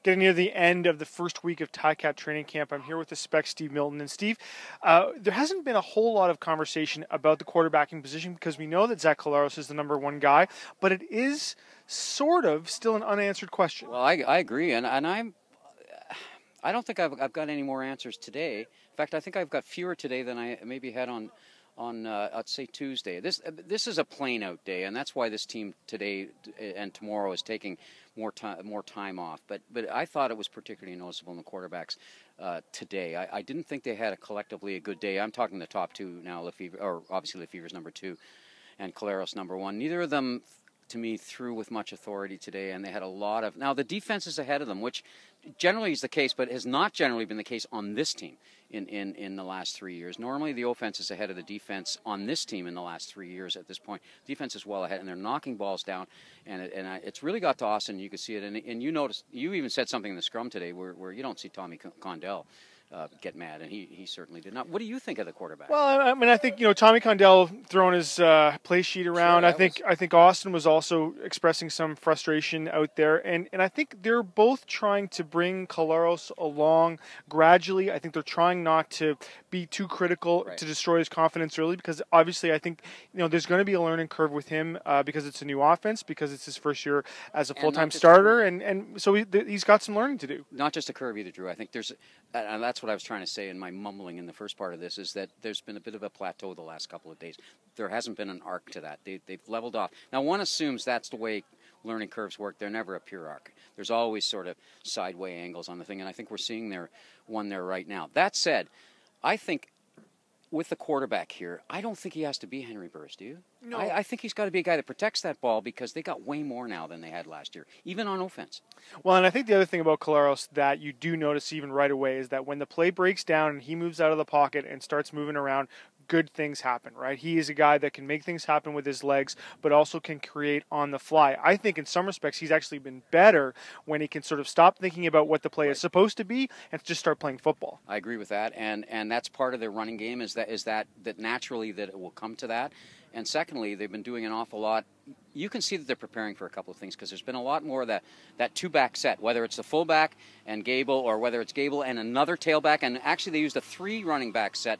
Getting near the end of the first week of Ticat training camp, I'm here with the Spec Steve Milton. And Steve, there hasn't been a whole lot of conversation about the quarterbacking position because we know that Zach Collaros is the number 1 guy, but it is sort of still an unanswered question. Well, I agree, and I don't think I've got any more answers today. In fact, I think I've got fewer today than I maybe had on let's say Tuesday. This is a plain out day, and that's why this team today and tomorrow is taking more time off. But I thought it was particularly noticeable in the quarterbacks today. I didn't think they had collectively a good day. I'm talking the top two now, Lefevre, or obviously Lefevre's number 2, and Collaros number 1. Neither of them, to me, threw with much authority today, and they had a lot of. Now the defense is ahead of them, which generally is the case, but has not generally been the case on this team in the last 3 years. Normally the offense is ahead of the defense on this team in the last 3 years at this point. Defense is well ahead, and they're knocking balls down, and it's really got to Austin. You could see it, and you noticed, you even said something in the scrum today where you don't see Tommy Condell get mad, and he certainly did not. What do you think of the quarterback? Well, I mean, I think Tommy Condell throwing his play sheet around. Sure, I think Austin was also expressing some frustration out there, and I think they're both trying to bring Collaros along gradually. I think they're trying not to be too critical to destroy his confidence early, because obviously I think there's going to be a learning curve with him because it's a new offense, because it's his first year as a full-time starter, and so he's got some learning to do. Not just a curve either, Drew. I think there's, and that's what I was trying to say in my mumbling in the first part of this, is that there's been a bit of a plateau the last couple of days. There hasn't been an arc to that. They've leveled off. Now, one assumes that's the way learning curves work. They're never a pure arc. There's always sort of sideway angles on the thing, and I think we're seeing one there right now. That said, I think with the quarterback here, I don't think he has to be Henry Burris, do you? No. I think he's got to be a guy that protects that ball, because they got way more now than they had last year, even on offense. Well, and I think the other thing about Collaros that you do notice even right away is that when the play breaks down and he moves out of the pocket and starts moving around, good things happen, right? He is a guy that can make things happen with his legs, but also can create on the fly. I think in some respects he's actually been better when he can sort of stop thinking about what the play is supposed to be and just start playing football. I agree with that, and that's part of their running game, is that naturally that it will come to that. And secondly, they've been doing an awful lot. You can see that they're preparing for a couple of things, because there's been a lot more of that two-back set, whether it's the fullback and Gable, or whether it's Gable and another tailback. And actually they used a 3 running back set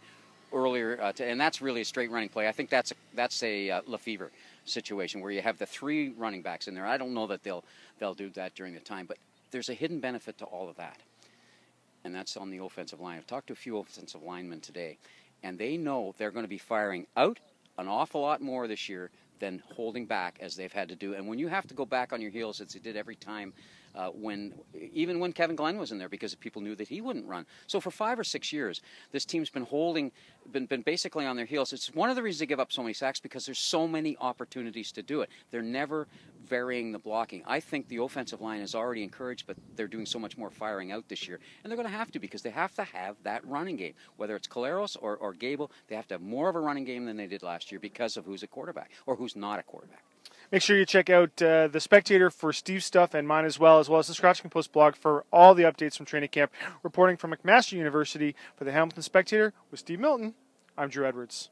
earlier, and that's really a straight running play. I think that's a Lefevre situation where you have the 3 running backs in there. I don't know that they'll do that during the time, but there's a hidden benefit to all of that, and that's on the offensive line. I've talked to a few offensive linemen today, and they know they're going to be firing out an awful lot more this year than holding back, as they've had to do. And when you have to go back on your heels, as they did every time, even when Kevin Glenn was in there, because people knew that he wouldn't run. So for 5 or 6 years, this team's been been basically on their heels. It's one of the reasons they give up so many sacks, because there's so many opportunities to do it. They're never varying the blocking. I think the offensive line is already encouraged, but they're doing so much more firing out this year. And they're going to have to, because they have to have that running game. Whether it's Collaros or Gable, they have to have more of a running game than they did last year, because of who's a quarterback or who's not a quarterback. Make sure you check out The Spectator for Steve's stuff and mine as well as the Scratching Post blog for all the updates from training camp. Reporting from McMaster University for the Hamilton Spectator with Steve Milton, I'm Drew Edwards.